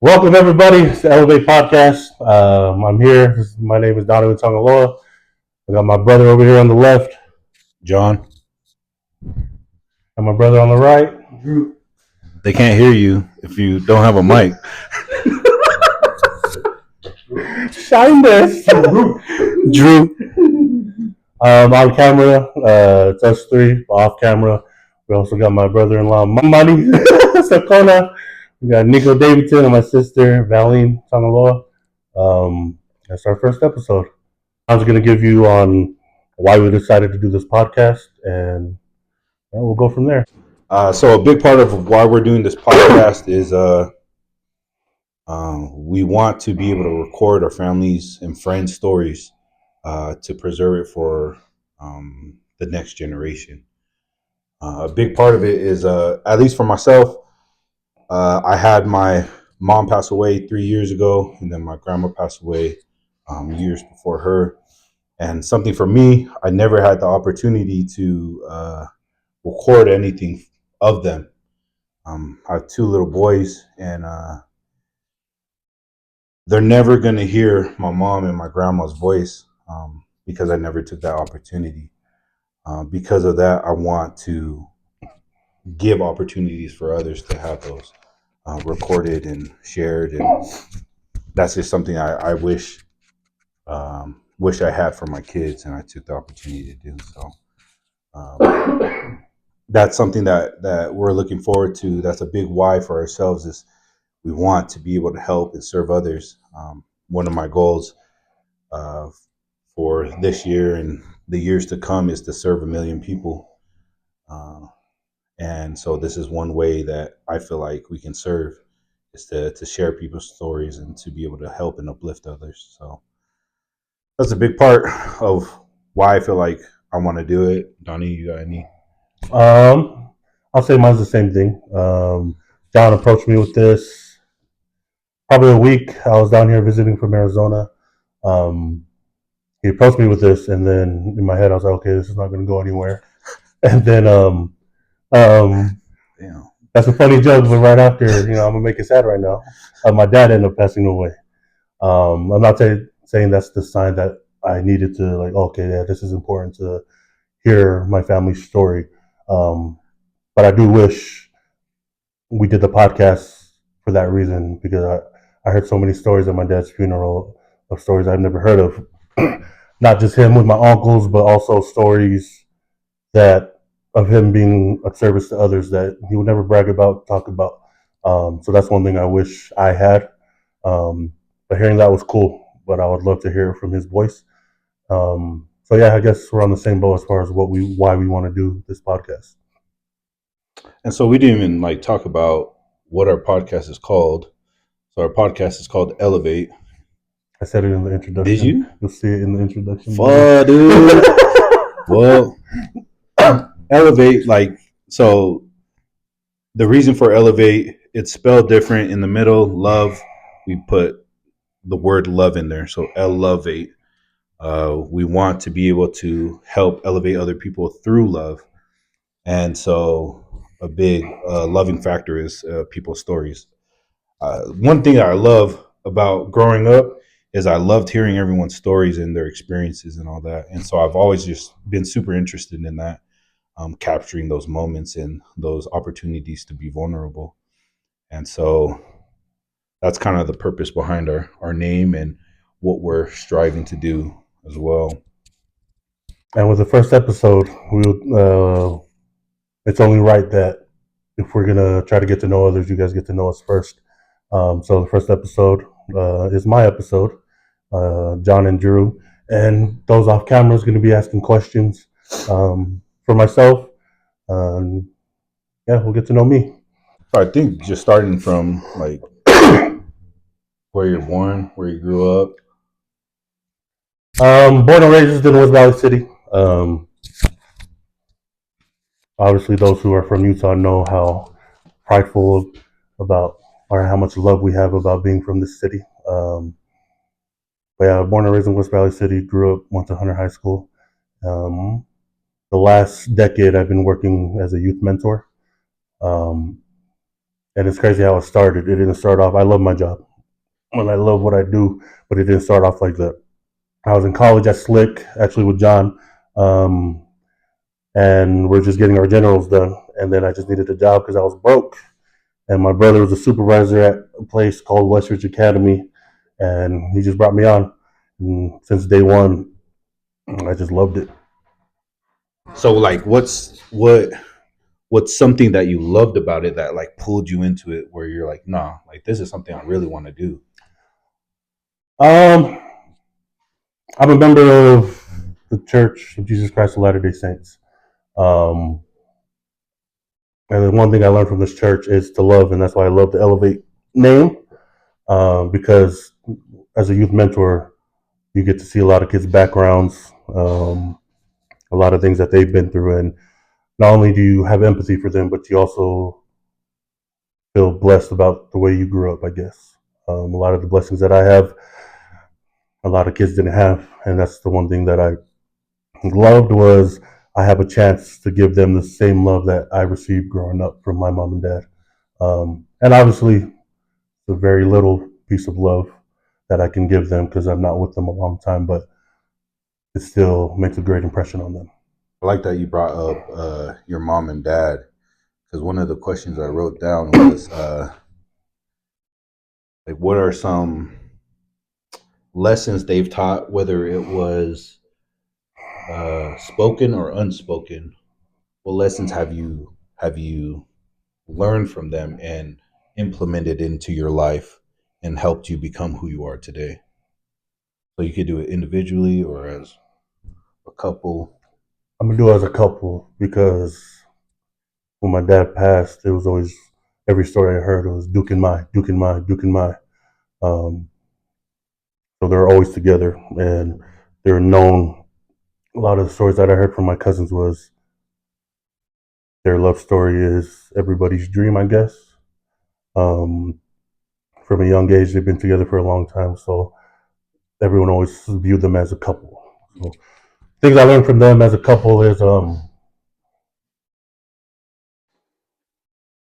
Welcome everybody to the eLOVEate podcast. I'm here. My name is Donovan. I got my brother over here on the left John, and my brother on the right. they can't hear you if you don't have a mic. Shine this. Drew, On camera, it's us three. Off camera, we also got my brother-in-law, Money Sakona. We got Nico Davidson and my sister, Valine Tangaloa. That's our first episode. I was going to give you on why we decided to do this podcast, and we'll go from there. so a big part of why we're doing this podcast is we want to be able to record our families and friends' stories to preserve it for the next generation. A big part of it is, at least for myself, I had my mom pass away 3 years ago, and then my grandma passed away years before her. And something for me, I never had the opportunity to record anything of them. I have two little boys, and they're never going to hear my mom and my grandma's voice because I never took that opportunity. Because of that, I want to give opportunities for others to have those recorded and shared, and that's just something I wish I had for my kids, and I took the opportunity to do so. That's something that we're looking forward to. That's a big why for ourselves is we want to be able to help and serve others. One of my goals uh, for this year and the years to come is to serve 1 million people. And so this is one way that I feel like we can serve is to share people's stories and to be able to help and uplift others. So that's a big part of why I feel like I want to do it. Donnie, you got any? Um, I'll say mine's the same thing. John approached me with this probably a week. I was down here visiting from Arizona. Um, he approached me with this, and then in my head, I was like, okay, this is not going to go anywhere. And then um, Damn. that's a funny joke, but right after, I'm gonna make it sad right now. My dad ended up passing away. I'm not saying that's the sign that I needed to like. Okay, yeah, this is important to hear my family's story. Um, but I do wish we did the podcast for that reason because I heard so many stories at my dad's funeral of stories I've never heard of. Not just him with my uncles, but also stories that of him being of service to others that he would never brag about, talk about. So that's one thing I wish I had. But hearing that was cool. But I would love to hear from his voice. So yeah, I guess we're on the same boat as far as why we want to do this podcast. And so we didn't even like talk about what our podcast is called. So our podcast is called eLOVEate. I said it in the introduction. Did you? You'll see it in the introduction. Fuck, dude. Well, eLOVEate, like, so the reason for eLOVEate, it's spelled different in the middle. Love, we put the word love in there. So eLOVEate. We want to be able to help elevate other people through love. And so a big loving factor is people's stories. One thing that I love about growing up is I loved hearing everyone's stories and their experiences and all that. And so I've always just been super interested in that, capturing those moments and those opportunities to be vulnerable. And so that's kind of the purpose behind our name and what we're striving to do as well. And with the first episode, it's only right that if we're gonna try to get to know others, you guys get to know us first. So the first episode is my episode, John and Drew, and those off camera is going to be asking questions for myself. Um, yeah, we'll get to know me. So I think just starting from like where you're born, where you grew up. Born and raised in West Valley City. Obviously, those who are from Utah know how prideful about or how much love we have about being from this city. But yeah, born and raised in West Valley City, grew up, went to Hunter High School. Um, the last decade, I've been working as a youth mentor. Um, And it's crazy how it started. It didn't start off. I love my job, and I love what I do, but it didn't start off like that. I was in college at Slick, actually with John, um, and we're just getting our generals done. And then I just needed a job because I was broke. And my brother was a supervisor at a place called Westridge Academy, and he just brought me on. And since day one, I just loved it. So like, what's something that you loved about it that like pulled you into it, where you're like, nah, like this is something I really want to do. Um, I'm a member of the Church of Jesus Christ of Latter-day Saints. Um, and the one thing I learned from this church is to love, and that's why I love the eLOVEate name, because as a youth mentor, you get to see a lot of kids' backgrounds, a lot of things that they've been through, and not only do you have empathy for them, but you also feel blessed about the way you grew up, I guess. A lot of the blessings that I have, a lot of kids didn't have, and that's the one thing that I loved was I have a chance to give them the same love that I received growing up from my mom and dad. And obviously, it's a very little piece of love that I can give them because I'm not with them a long time, but it still makes a great impression on them. I like that you brought up your mom and dad, because one of the questions I wrote down was like, what are some lessons they've taught, whether it was spoken or unspoken? What lessons have you learned from them and implemented into your life and helped you become who you are today? So you could do it individually or as a couple. I'm gonna do it as a couple because when my dad passed, it was always every story I heard was Duke and my, Duke and my, Duke and my. Um, so they're always together, and they're known. A lot of the stories that I heard from my cousins was their love story is everybody's dream, I guess. Um, from a young age, they've been together for a long time, so everyone always viewed them as a couple. So things I learned from them as a couple is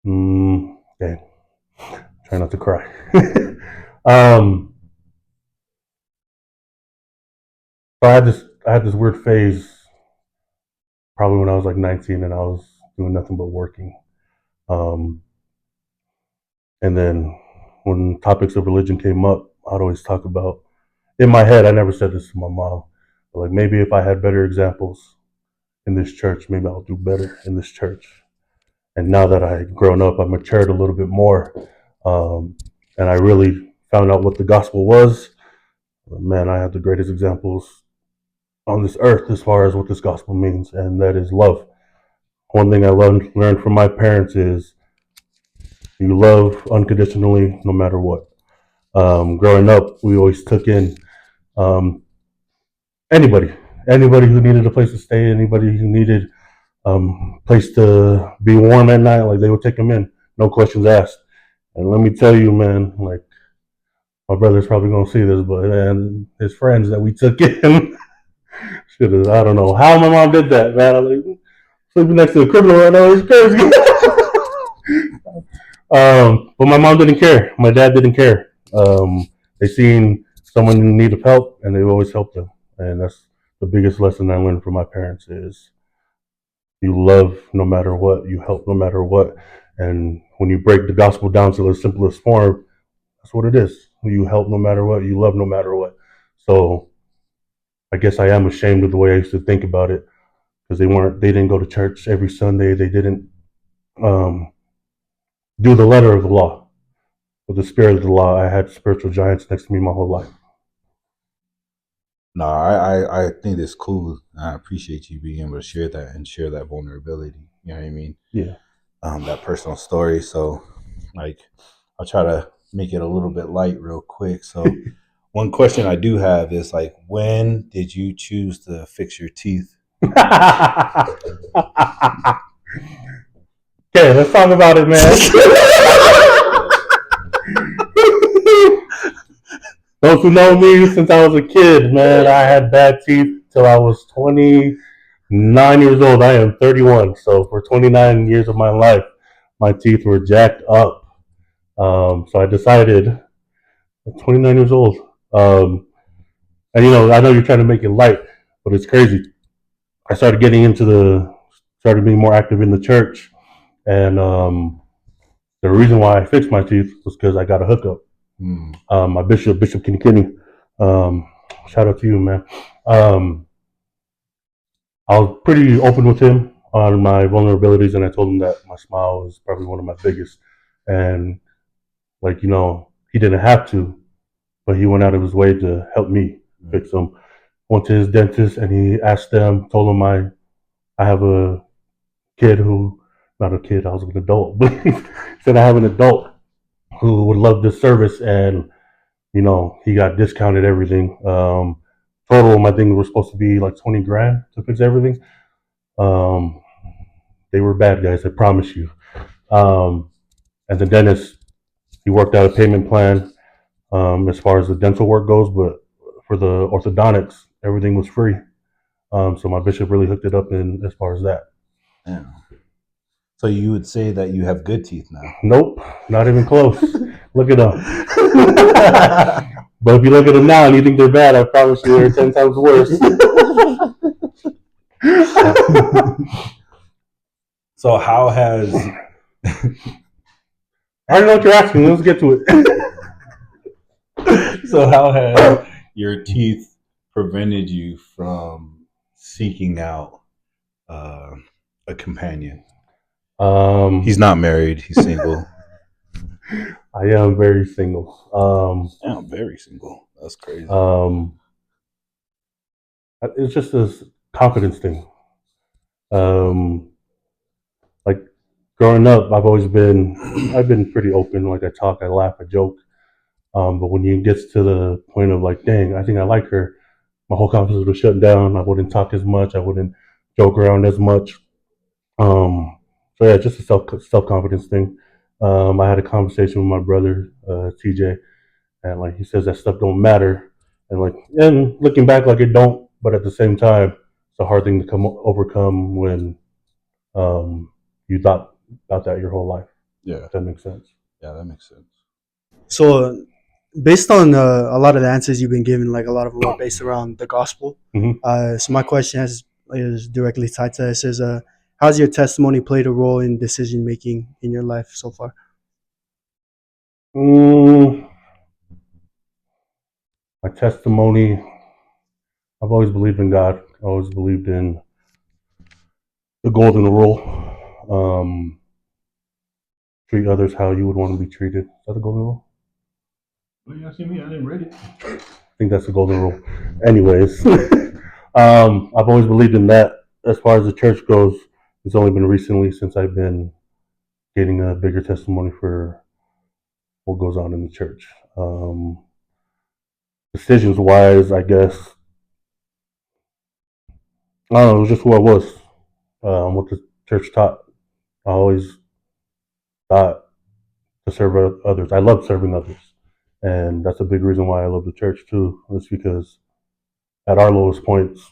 okay, try not to cry. um, so I had this weird phase probably when I was like 19 and I was doing nothing but working. Um, and then when topics of religion came up, I'd always talk about in my head. I never said this to my mom, but like maybe if I had better examples in this church, maybe I'll do better in this church. And now that I've grown up, I've matured a little bit more, and I really found out what the gospel was. Man, I have the greatest examples on this earth as far as what this gospel means, and that is love. One thing I learned from my parents is you love unconditionally no matter what. Growing up, we always took in um, anybody, anybody who needed a place to stay, anybody who needed place to be warm at night, like they would take them in, no questions asked. And let me tell you, man, like my brother's probably gonna see this, but man, his friends that we took in should have. I don't know how my mom did that, man. I'm like sleeping next to a criminal right now. It's crazy. But my mom didn't care. My dad didn't care. They seen someone in need of help, and they always helped them. And that's the biggest lesson I learned from my parents is you love no matter what, you help no matter what. And when you break the gospel down to the simplest form, that's what it is. You help no matter what, you love no matter what. So I guess I am ashamed of the way I used to think about it because they didn't go to church every Sunday. They didn't um, do the letter of the law. With the spirit of the law, I had spiritual giants next to me my whole life. No, I think it's cool. I appreciate you being able to share that and share that vulnerability. You know what I mean? Yeah. That personal story. So, like, I'll try to make it a little bit light real quick. So, one question I do have is like, when did you choose to fix your teeth? Okay, let's talk about it, man. Those who know me since I was a kid, man, I had bad teeth till I was 29 years old. I am 31. So for 29 years of my life, my teeth were jacked up. So I decided at 29 years old. And I know you're trying to make it light, but it's crazy. I started getting started being more active in the church, and the reason why I fixed my teeth was because I got a hookup. My Bishop Kinney, shout out to you, man. I was pretty open with him on my vulnerabilities, and I told him that my smile was probably one of my biggest. And he didn't have to, but he went out of his way to help me fix them. Went to his dentist, and he asked them, told him I have a kid who, not a kid, I was an adult, but he said I have an adult who would love this service, and he got discounted everything. Total, my thing was supposed to be like 20 grand to fix everything. Um, they were bad guys, I promise you. And the dentist, he worked out a payment plan as far as the dental work goes, but for the orthodontics, everything was free. So my bishop really hooked it up in as far as that. Yeah. So you would say that you have good teeth now? Nope, not even close. Look at them. But if you look at them now and you think they're bad, I promise you they're 10 times worse. So how has... I don't know what you're asking. Let's get to it. So how has your teeth prevented you from seeking out a companion? He's not married. He's single. I am very single. I'm very single. That's crazy. It's just this confidence thing. Like growing up, I've been pretty open. Like I talk, I laugh, I joke. But when you get to the point of like, dang, I think I like her, my whole confidence would shut down. I wouldn't talk as much. I wouldn't joke around as much. So yeah, just a self confidence thing. I had a conversation with my brother TJ, and like he says that stuff don't matter, and looking back, like it don't. But at the same time, it's a hard thing to overcome when you thought about that your whole life. Yeah, if that makes sense. Yeah, that makes sense. So, based on a lot of the answers you've been given, like a lot of them are based around the gospel. So my question is directly tied to this: how's your testimony played a role in decision making in your life so far? My testimony, I've always believed in God. I always believed in the golden rule. Treat others how you would want to be treated. Is that the golden rule? Well, you asking me? I didn't read it. I think that's the golden rule. Anyways, I've always believed in that. As far as the church goes, it's only been recently since I've been getting a bigger testimony for what goes on in the church. Decisions wise, I guess, I don't know, it was just who I was, what the church taught. I always thought to serve others. I love serving others. And that's a big reason why I love the church too. It's because at our lowest points,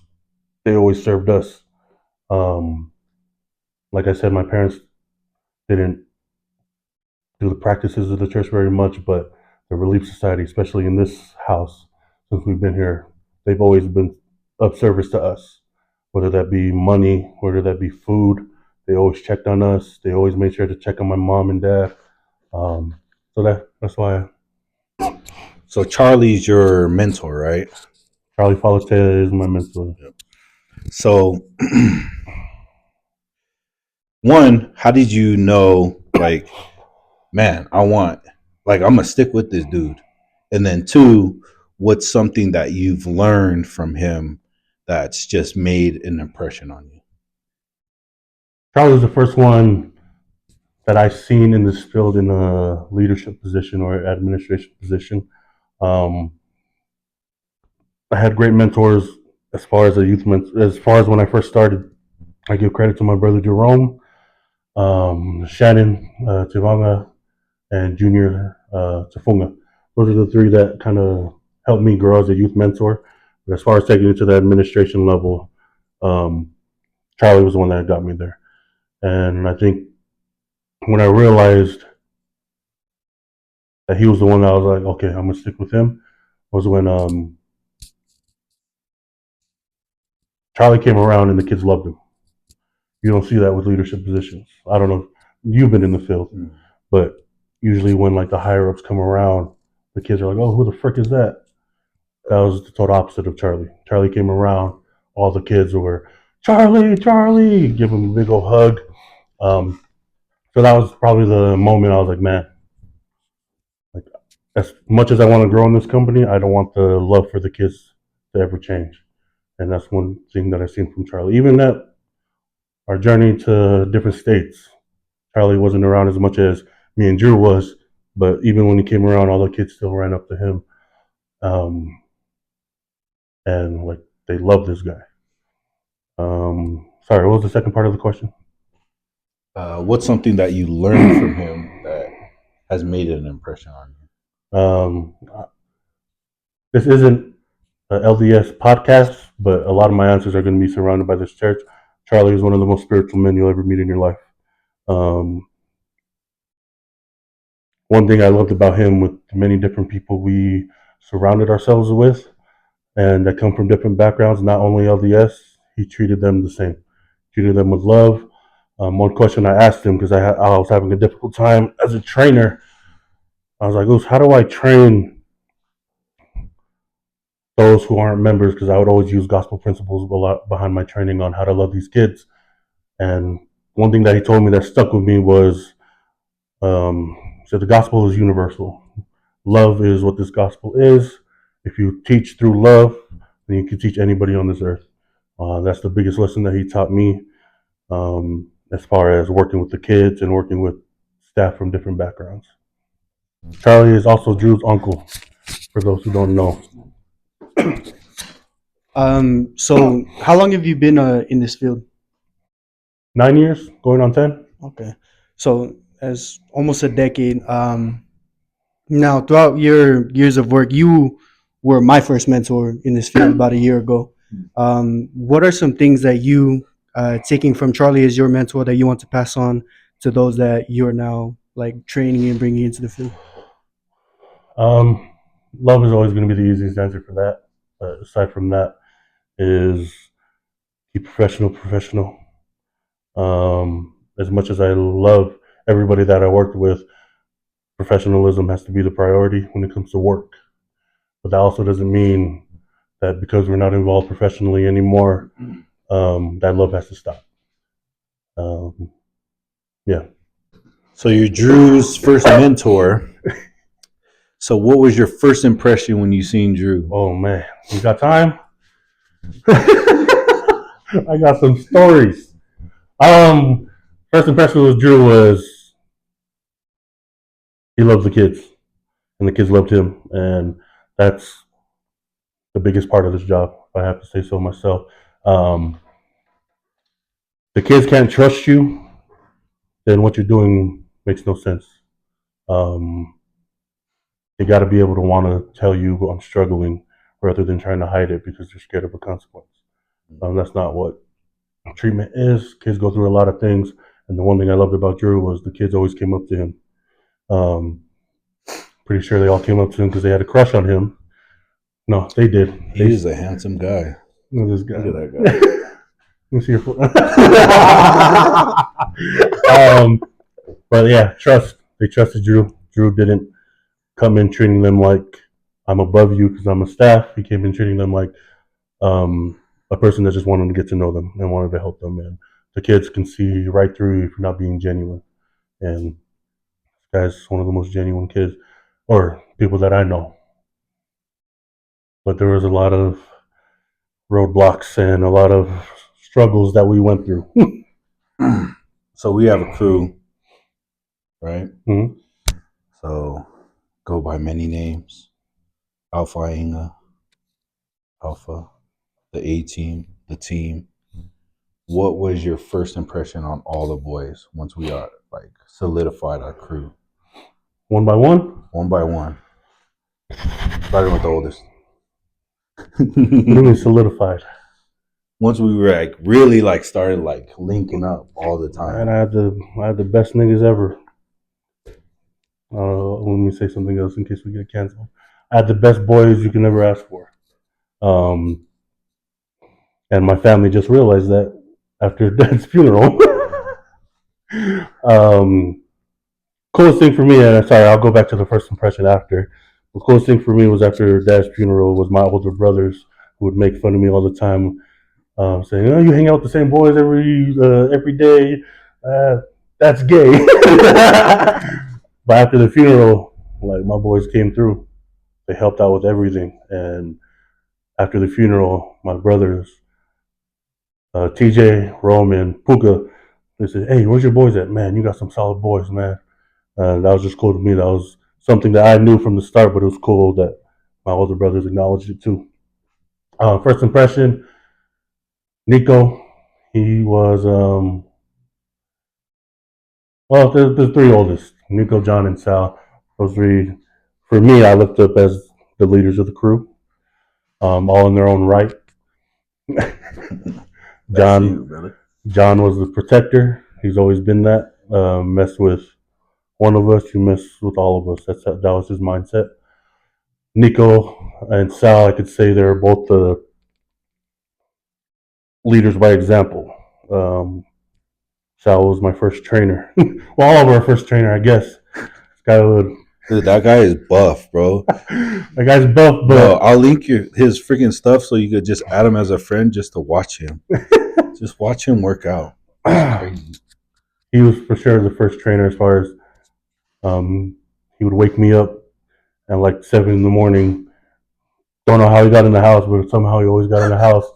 they always served us. Like I said, my parents didn't do the practices of the church very much, but the Relief Society, especially in this house, since we've been here, they've always been of service to us, whether that be money, whether that be food. They always checked on us. They always made sure to check on my mom and dad. So that's why. So Charlie's your mentor, right? Charlie Falate is my mentor. Yep. So, one, how did you know, like, man, I'm gonna stick with this dude? And then two, what's something that you've learned from him that's just made an impression on you? Charlie was the first one that I've seen in this field in a leadership position or administration position. I had great mentors as far as as far as when I first started. I give credit to my brother Jerome, Shannon Tivanga, and Junior Tafunga. Those are the three that kind of helped me grow as a youth mentor. But as far as taking it to the administration level, Charlie was the one that got me there. And I think when I realized that he was the one that I was like, okay, I'm gonna stick with him, was when Charlie came around and the kids loved him. You don't see that with leadership positions. I don't know. You've been in the field, but usually when like the higher ups come around, the kids are like, "Oh, who the frick is that?" That was the total opposite of Charlie. Charlie came around, all the kids were Charlie, Charlie, give him a big old hug. Um, so that was probably the moment I was like, man, like as much as I want to grow in this company, I don't want the love for the kids to ever change. And that's one thing that I've seen from Charlie. Even at our journey to different states, Charlie wasn't around as much as me and Drew was, but even when he came around, all the kids still ran up to him, and like they love this guy. Sorry, what was the second part of the question? What's something that you learned from him that has made an impression on you? This isn't an LDS podcast, but a lot of my answers are going to be surrounded by this church. Charlie is one of the most spiritual men you'll ever meet in your life. One thing I loved about him, with the many different people we surrounded ourselves with, and that come from different backgrounds, not only LDS, he treated them the same. Treated them with love. One question I asked him, because I was having a difficult time as a trainer, I was like, how do I train those who aren't members? Because I would always use gospel principles a lot behind my training on how to love these kids. And one thing that he told me that stuck with me was, so the gospel is universal. Love is what this gospel is. If you teach through love, then you can teach anybody on this earth. That's the biggest lesson that he taught me, as far as working with the kids and working with staff from different backgrounds. Charlie is also Drew's uncle, for those who don't know. So how long have you been in this field? 9 years, going on 10. Okay, so as almost a decade. Now throughout your years of work, you were my first mentor in this field about a year ago. What are some things that you taking from Charlie as your mentor that you want to pass on to those that you're now like training and bringing into the field? Love is always going to be the easiest answer for that. Aside from that, is keep professional. As much as I love everybody that I worked with, professionalism has to be the priority when it comes to work. But that also doesn't mean that because we're not involved professionally anymore, that love has to stop. Yeah. So you're Drew's first mentor. So what was your first impression when you seen Drew? Oh man, you got time? I got some stories. First impression with Drew was he loves the kids, and the kids loved him, and that's the biggest part of this job, if I have to say so myself. The kids can't trust you, then what you're doing makes no sense. You got to be able to want to tell you I'm struggling rather than trying to hide it because they're scared of a consequence. That's not what treatment is. Kids go through a lot of things, and the one thing I loved about Drew was the kids always came up to him. Pretty sure they all came up to him because they had a crush on him. No, they did. He's a handsome guy. Look at this guy. Look at that guy. Let me see your foot. But yeah, trust. They trusted Drew. Drew didn't come in treating them like I'm above you because I'm a staff. He came in treating them like a person that just wanted to get to know them and wanted to help them. And the kids can see right through you if you're not being genuine. And this guy's one of the most genuine kids, or people that I know. But there was a lot of roadblocks and a lot of struggles that we went through. So we have a crew, right? Mm-hmm. So go by many names: Alpha Inga, Alpha, the A team, the team. What was your first impression on all the boys once we are like solidified our crew? One by one? One by one. Starting with the oldest. Really solidified. Once we were like really like started like linking up all the time. And I had the best niggas ever. Let me say something else in case we get canceled. I had the best boys you can ever ask for. Um, and my family just realized that after Dad's funeral. um, coolest thing for me, and sorry, I'll go back to the first impression after. The coolest thing for me was after Dad's funeral was my older brothers who would make fun of me all the time, saying, "Oh, you hang out with the same boys every day. Uh, that's gay." But after the funeral, like my boys came through. They helped out with everything, and after the funeral, my brothers, TJ, Roman, Puka, they said, "Hey, where's your boys at, man? You got some solid boys, man." That was just cool to me. That was something that I knew from the start, but it was cool that my older brothers acknowledged it too. First impression, Nico. He was well, the three oldest, Nico, John, and Sal. Those three, for me, I looked up as the leaders of the crew, all in their own right. John, brother. John was the protector. He's always been that. Mess with one of us, you mess with all of us. That was his mindset. Nico and Sal, I could say they're both the leaders by example. Sal was my first trainer. Well, all of our first trainer, I guess. This guy would. Dude, that guy is buff, bro. That guy's buff, Bro, but I'll link his freaking stuff so you could just add him as a friend just to watch him. Just watch him work out. It's crazy. he was for sure the first trainer as far as he would wake me up at like 7 in the morning. Don't know how he got in the house, but somehow he always got in the house.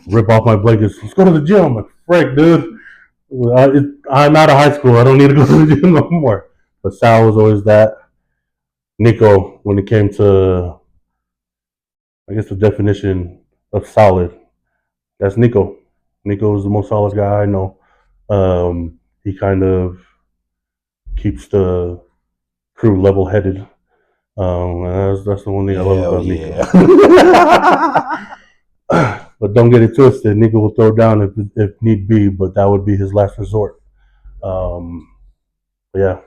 Rip off my blankets. Let's go to the gym. I'm like, frick, dude. I'm out of high school. I don't need to go to the gym no more. But Sal was always that. Nico, when it came to, I guess, the definition of solid, that's Nico. Nico is the most solid guy I know. He kind of keeps the crew level headed. That's the one thing I love about Nico. But don't get it twisted. Nico will throw down if need be, but that would be his last resort. But yeah,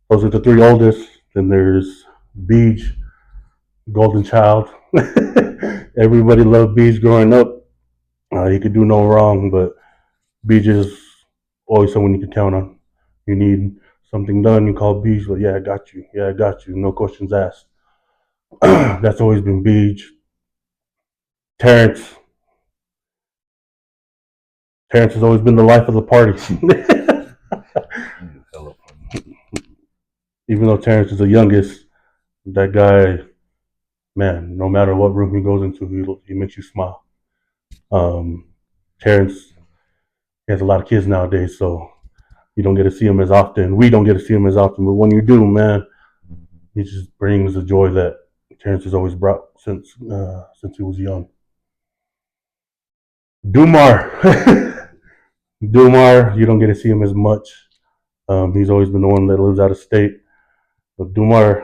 those are the three oldest. Then there's Beach, golden child. Everybody loved Beach growing up. He could do no wrong, but Beach is always someone you can count on. You need something done, you call Beach, but yeah, I got you. Yeah, I got you. No questions asked. That's always been Beach. Terrence. Terrence has always been the life of the party. Even though Terrence is the youngest, that guy, man, no matter what room he goes into, he makes you smile. Terrence, he has a lot of kids nowadays, so you don't get to see him as often. We don't get to see him as often, but when you do, man, he just brings the joy that Terrence has always brought since he was young. Dumar, Dumar, you don't get to see him as much. He's always been the one that lives out of state. But Dumar,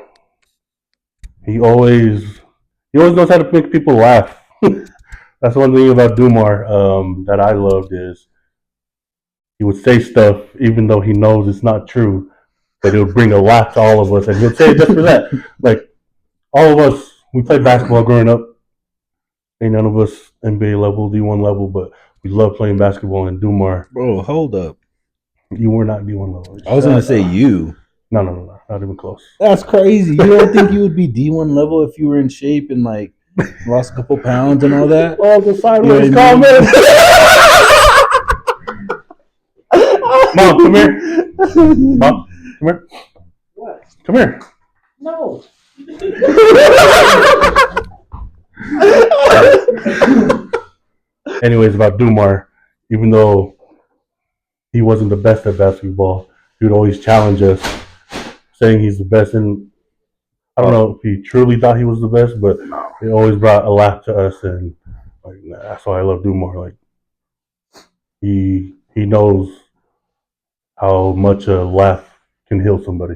he always knows how to make people laugh. That's one thing about Dumar that I loved is he would say stuff even though he knows it's not true, but it would bring a laugh to all of us, and he'll say it just for that. Like all of us, we played basketball growing up. Ain't none of us NBA level, D1 level, but we love playing basketball. And Dumar, Bro, hold up. you were not D1 level. I was gonna say you. No, not even close. That's crazy. You don't think you would be D1 level if you were in shape and like lost a couple pounds and all that? Oh, the sideways You know what comment. Mom, come here. Mom, come here. What? Come here. No. Anyways, about Dumar, even though he wasn't the best at basketball, he would always challenge us, saying he's the best. And I don't know if he truly thought he was the best, but he always brought a laugh to us, and like that's why I love Dumar. Like he knows how much a laugh can heal somebody.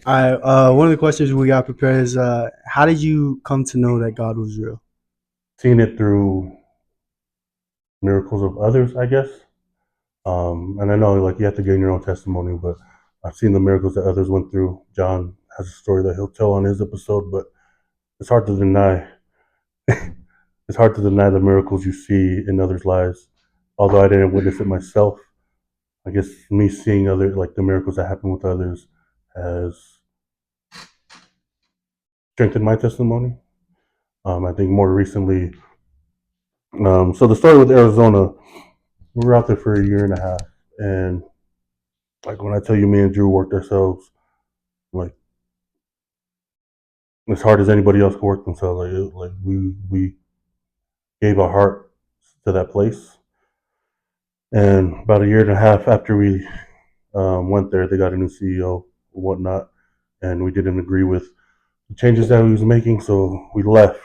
One of the questions we got prepared is, how did you come to know that God was real? Seen it through miracles of others, I guess. And I know like you have to gain your own testimony, but I've seen the miracles that others went through. John has a story that he'll tell on his episode, but it's hard to deny. It's hard to deny the miracles you see in others' lives. Although I didn't witness it myself, I guess me seeing other like the miracles that happen with others has strengthened my testimony. I think more recently, so the story with Arizona, we were out there for a year and a half, and like when I tell you, me and Drew worked ourselves like as hard as anybody else could work themselves. Like we gave our heart to that place, and about a year and a half after we went there, they got a new CEO and whatnot, and we didn't agree with the changes that he was making, so we left.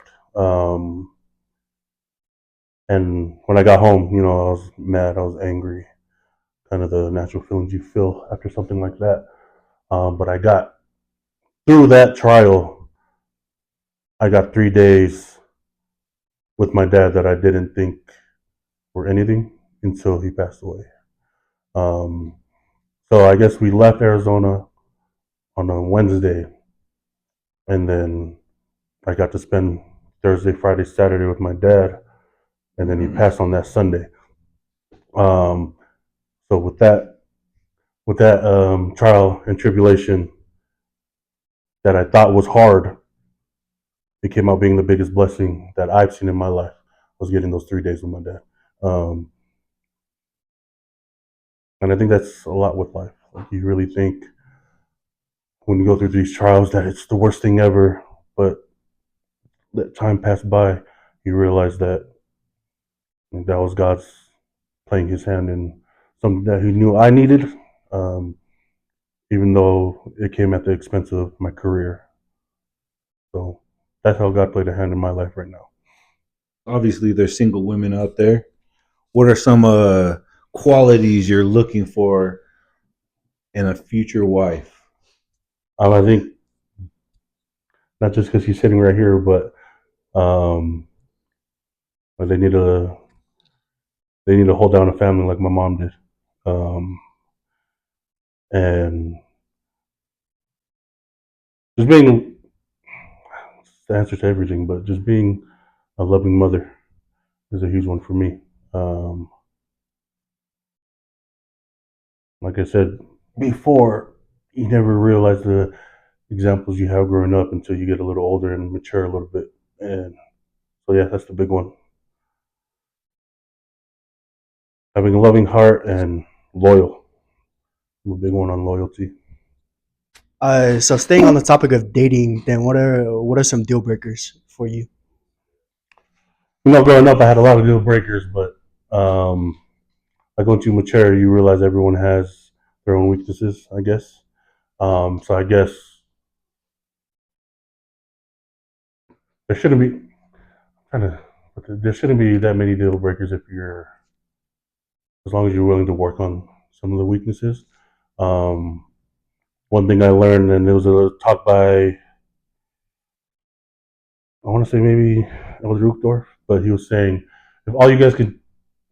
And when I got home, I was mad, I was angry, kind of the natural feelings you feel after something like that. But I got through that trial. I got 3 days with my dad that I didn't think were anything until he passed away. Um, so I guess we left Arizona on a Wednesday, and then I got to spend Thursday, Friday, Saturday with my dad, and then he passed on that Sunday. Um, so with that trial and tribulation that I thought was hard, it came out being the biggest blessing that I've seen in my life. Was getting those 3 days with my dad, and I think that's a lot with life. Like you really think when you go through these trials that it's the worst thing ever, but let time pass by, you realize that that was God's playing His hand in something that He knew I needed, um, even though it came at the expense of my career. So that's how God played a hand in my life right now. Obviously, there's single women out there. What are some qualities you're looking for in a future wife? I think not just because he's sitting right here, but they need to hold down a family like my mom did, and just being the answer to everything, but just being a loving mother is a huge one for me. Um, like I said before, you never realize the examples you have growing up until you get a little older and mature a little bit. And so, yeah, that's the big one. Having a loving heart and loyal. I'm a big one on loyalty. So staying on the topic of dating, then what are some deal breakers for you? Growing up, I had a lot of deal breakers, but like once you mature, you realize everyone has their own weaknesses, I guess. So I guess there shouldn't be kind of there shouldn't be that many deal breakers if you're as long as you're willing to work on some of the weaknesses. Um, One thing I learned, and it was a talk by I want to say maybe it was Rukdorf, but he was saying if all you guys could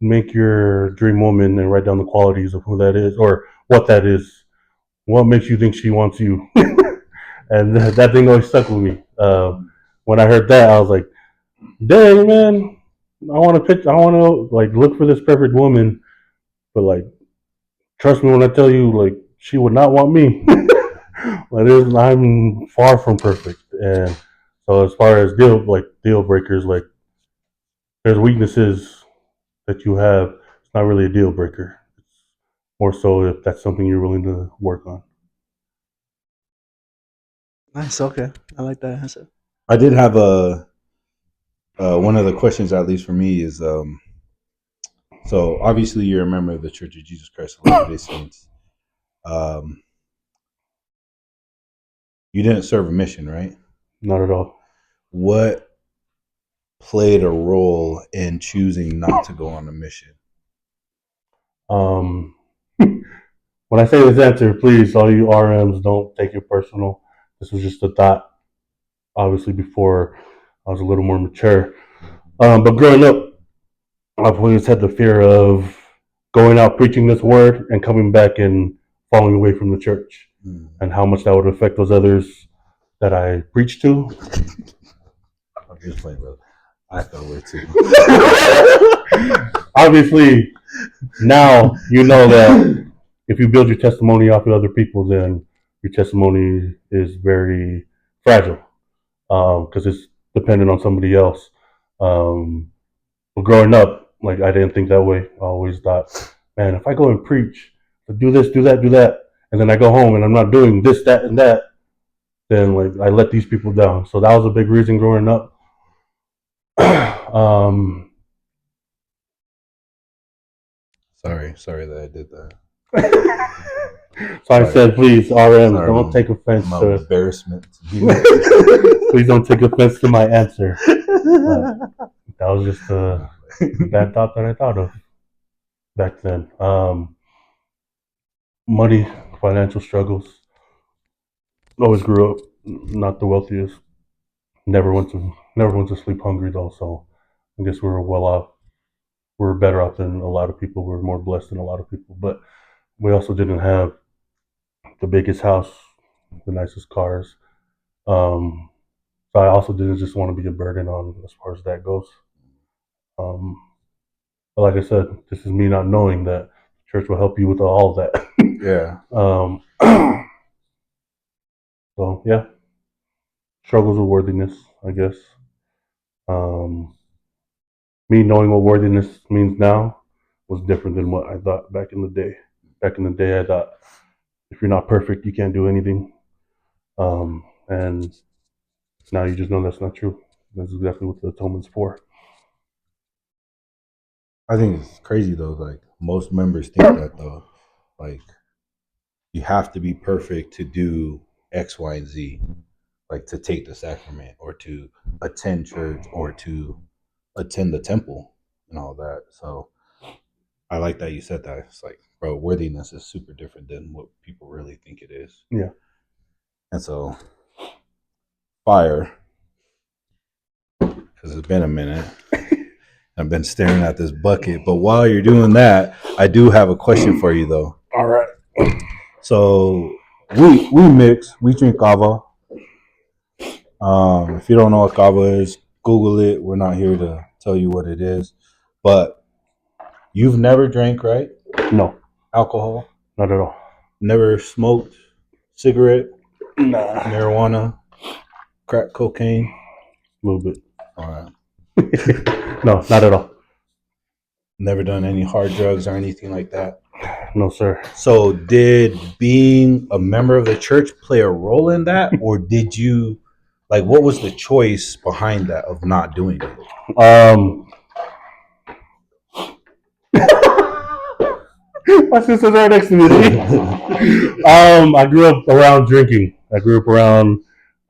make your dream woman and write down the qualities of who that is or what that is, what makes you think she wants you? And that thing always stuck with me. When I heard that, I was like, "Dang, man! I want to pitch. I want to like look for this perfect woman, but like, trust me when I tell you, like, she would not want me. Like, I'm far from perfect, and so as far as deal breakers, like, there's weaknesses that you have. It's not really a deal breaker. It's more so if that's something you're willing to work on." Nice. Okay, I like that answer. I did have a one of the questions, at least for me, is so obviously you're a member of the Church of Jesus Christ of Latter-day Saints. Um, you didn't serve a mission, right? Not at all. What played a role in choosing not to go on a mission? Um, when I say this answer, please, all you RMs, don't take it personal. This was just a thought, obviously, before I was a little more mature. But growing up, I've always had the fear of going out preaching this word and coming back and falling away from the church and how much that would affect those others that I preach to. I'm just playing, brother. I fell away too. Obviously, now you know that if you build your testimony off of other people, then your testimony is very fragile because it's dependent on somebody else. But growing up, like I didn't think that way. I always thought, man, if I go and preach, do this, do that, and then I go home and I'm not doing this, that, and that, then like I let these people down. So that was a big reason growing up. Sorry that I did that. So I said, please, RM, Sorry, don't take offense my to embarrassment. please don't take offense to my answer. That was just a bad thought that I thought of back then. Money, financial struggles. Always grew up not the wealthiest. Never went to sleep hungry though. So I guess we were well off. We were better off than a lot of people. We were more blessed than a lot of people. But we also didn't have the biggest house, the nicest cars. So I also didn't just want to be a burden on as far as that goes. But like I said, this is me not knowing that church will help you with all of that. Yeah. So yeah, struggles with worthiness, I guess. Me knowing what worthiness means now was different than what I thought back in the day. Back in the day, I thought if you're not perfect, you can't do anything. And now you just know that's not true. That's exactly what the atonement's for. I think it's crazy though. Like most members think that though, like you have to be perfect to do X, Y, and Z, like to take the sacrament or to attend church or to attend the temple and all that. So I like that you said that. It's like, bro, worthiness is super different than what people really think it is. Yeah. And so, fire, because it's been a minute. I've been staring at this bucket. But while you're doing that, I do have a question for you, though. All right. So we mix. We drink kava. If you don't know what kava is, Google it. We're not here to tell you what it is. But you've never drank, right? No, Alcohol? not at all. Never smoked cigarette, Nah, marijuana, crack cocaine? a little bit. All right. No, not at all. Never done any hard drugs or anything like that? No, sir. So did being a member of the church play a role in that? Or did you, like, what was the choice behind that of not doing it? My sister's right next to me. I grew up around drinking. I grew up around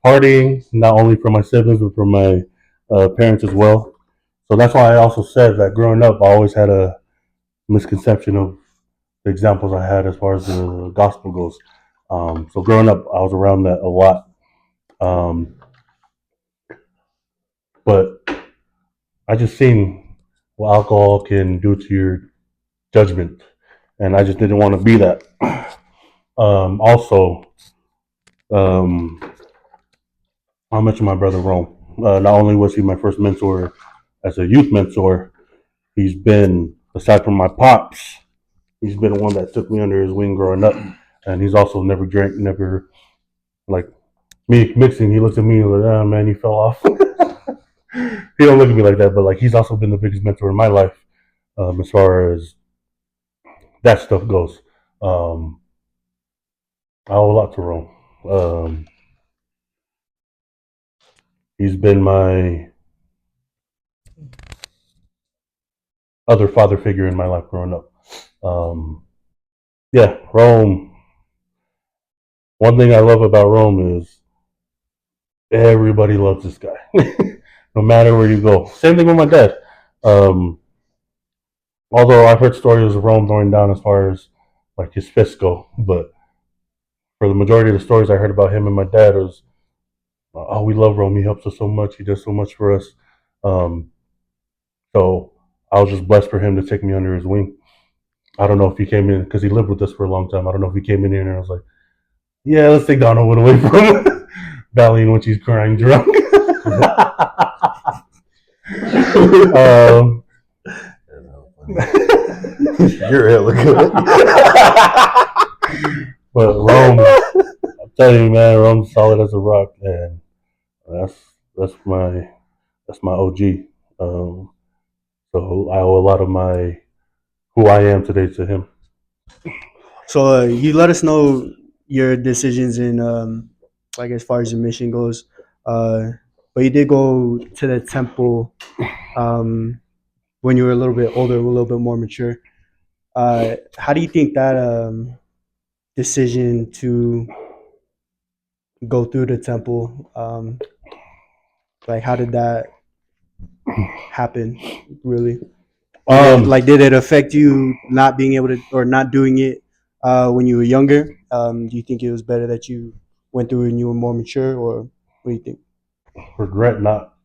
partying, not only from my siblings, but from my parents as well. So that's why I also said that growing up, I always had a misconception of the examples I had as far as the gospel goes. So growing up, I was around that a lot. But I just seen what alcohol can do to your judgment, and I just didn't want to be that. Also, I mentioned my brother Rome. Not only was he my first mentor as a youth mentor, he's been, aside from my pops, he's been the one that took me under his wing growing up. And he's also never drank, never, like, me mixing, he looks at me like, oh man, you fell off. He don't look at me like that, but like he's also been the biggest mentor in my life as far as that stuff goes. I owe a lot to Rome. He's been my other father figure in my life growing up. Yeah, Rome. One thing I love about Rome is everybody loves this guy, no matter where you go. Same thing with my dad. Although I've heard stories of Rome going down as far as like his fists go, but for the majority of the stories I heard about him and my dad was, oh, we love Rome. He helps us so much. He does so much for us. So I was just blessed for him to take me under his wing. I don't know if he came in because he lived with us for a long time. I don't know if he came in here and I was like, yeah, let's take Donovan away from Valley when she's crying drunk. um, You're hella good. but Rome, I'm telling you, man, Rome's solid as a rock, and that's that's my OG. Um, so I owe a lot of my who I am today to him. So you let us know your decisions in like as far as your mission goes. But you did go to the temple um, when you were a little bit older, a little bit more mature. How do you think that decision to go through the temple, like how did that happen? Really, did it affect you not being able to or not doing it when you were younger? Do you think it was better that you went through it when you were more mature, or what do you think? Regret not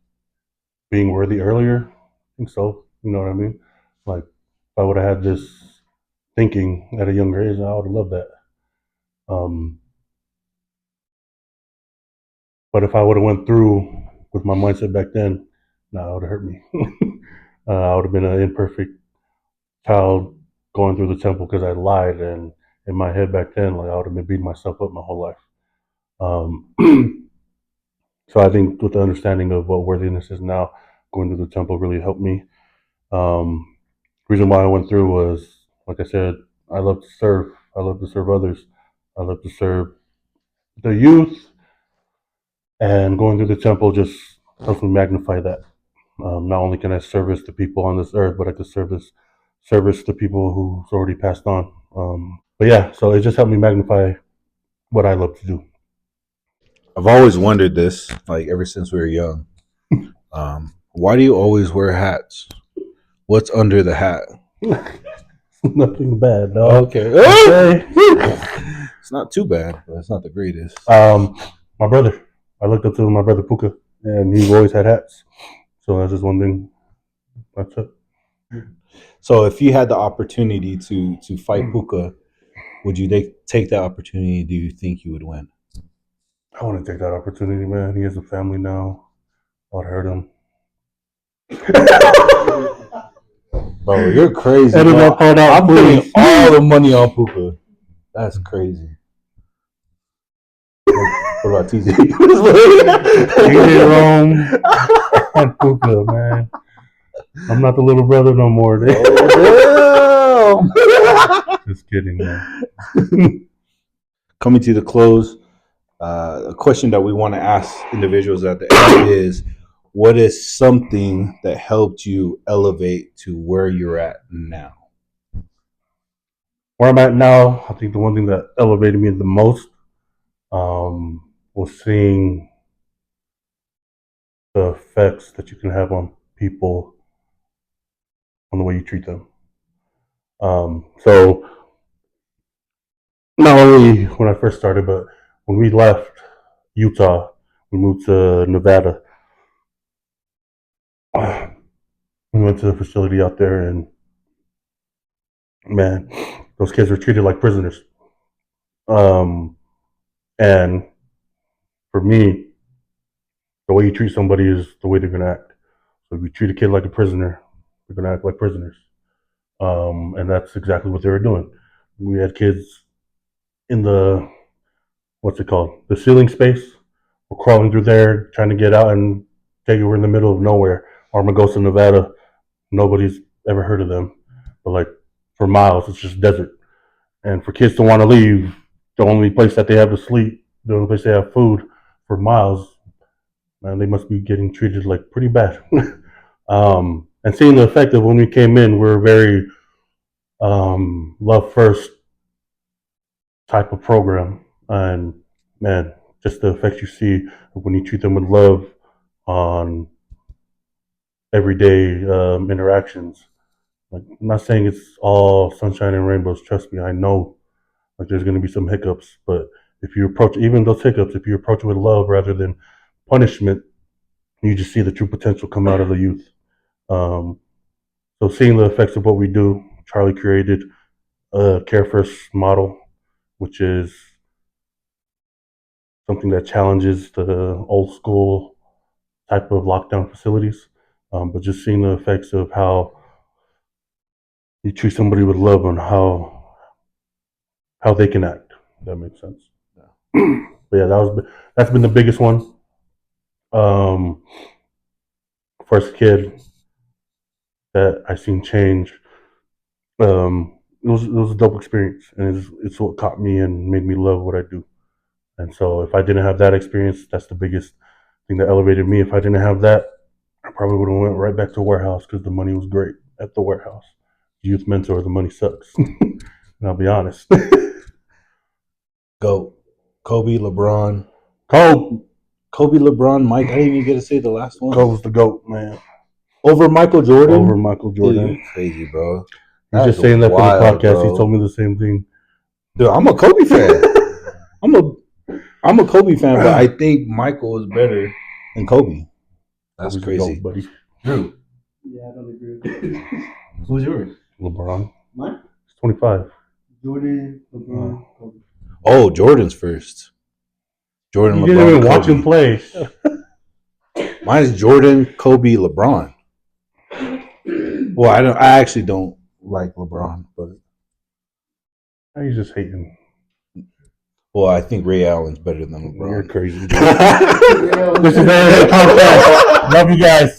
being worthy earlier. I think so. You know what I mean? Like if I would have had this thinking at a younger age, I would have loved that. Um, but if I would have went through with my mindset back then, no, it would have hurt me. I would have been an imperfect child going through the temple because I lied, and in my head back then, like I would have been beating myself up my whole life. So I think with the understanding of what worthiness is now, going to the temple really helped me. Um, reason why I went through was, like I said, I love to serve. I love to serve others. I love to serve the youth, and going through the temple just helps me magnify that. Not only can I service the people on this earth, but I can service the people who's already passed on. But yeah, so it just helped me magnify what I love to do. I've always wondered this, like ever since we were young. Why do you always wear hats? What's under the hat? Nothing bad, no. Okay. It's not too bad, but it's not the greatest. My brother. I looked up to my brother Puka, and he always had hats. So that's just one thing. That's it. So if you had the opportunity to fight Puka, would you take that opportunity? Do you think you would win? I want to take that opportunity, man. He has a family now. I'd hurt him. Bro, you're crazy. Edit bro. that part out, I'm putting please. all the money on Puka. That's crazy. What about TJ? TJ Rome and Puka, man. I'm not the little brother no more. Oh, Just kidding, man. Coming to the close, a question that we want to ask individuals at the end is, what is something that helped you elevate to where you're at now? Where I'm at now, I think the one thing that elevated me the most was seeing the effects that you can have on people on the way you treat them. So not only when I first started, but when we left Utah, we moved to Nevada. We went to the facility out there, and man, those kids were treated like prisoners. Um, and for me, the way you treat somebody is the way they're gonna act. So if you treat a kid like a prisoner, they're gonna act like prisoners. And that's exactly what they were doing. We had kids in the what's it called? The ceiling space. We're crawling through there, trying to get out, and take it. We're in the middle of nowhere, Armagosa, Nevada. Nobody's ever heard of them, but like for miles, it's just desert. And for kids to want to leave, the only place that they have to sleep, the only place they have food for miles, man, they must be getting treated like pretty bad. And seeing the effect of when we came in, we're very love first type of program, and man, just the effects you see when you treat them with love on everyday interactions. Like, I'm not saying it's all sunshine and rainbows. Trust me, I know. Like, there's going to be some hiccups, but if you approach even those hiccups, if you approach it with love rather than punishment, you just see the true potential come out of the youth. Um, so seeing the effects of what we do, Charlie created care first model, which is something that challenges the old school type of lockdown facilities. But just seeing the effects of how you treat somebody with love and how they can act. If that makes sense. But yeah, that's been the biggest one. First kid that I seen change. It was a dope experience, and it's what caught me and made me love what I do. And so, if I didn't have that experience, that's the biggest thing that elevated me. If I didn't have that, I probably would have went right back to warehouse because the money was great at the warehouse. Youth mentor, the money sucks. And I'll be honest. Go. Kobe, LeBron. Kobe, Kobe, LeBron, Mike. I didn't even get to say the last one. Kobe's the GOAT, man. Over Michael Jordan? Over Michael Dude, Jordan. you're crazy, bro. He's just That's saying that for the wild, podcast. bro. He told me the same thing. Dude, I'm a Kobe fan. I'm a Kobe fan, but I think Michael is better than Kobe. That's Kobe's the crazy. GOAT, buddy. Drew, Yeah, I don't agree with that. who's yours? LeBron. Mine? He's 25. Jordan, LeBron, Kobe. Oh, Jordan's first. Jordan, You LeBron, didn't even Kobe. watch him play. Mine's Jordan, Kobe, LeBron. Well, I actually don't like LeBron, but He's just hating. well, I think Ray Allen's better than You're LeBron. crazy. Dude. This is the podcast. Love you guys.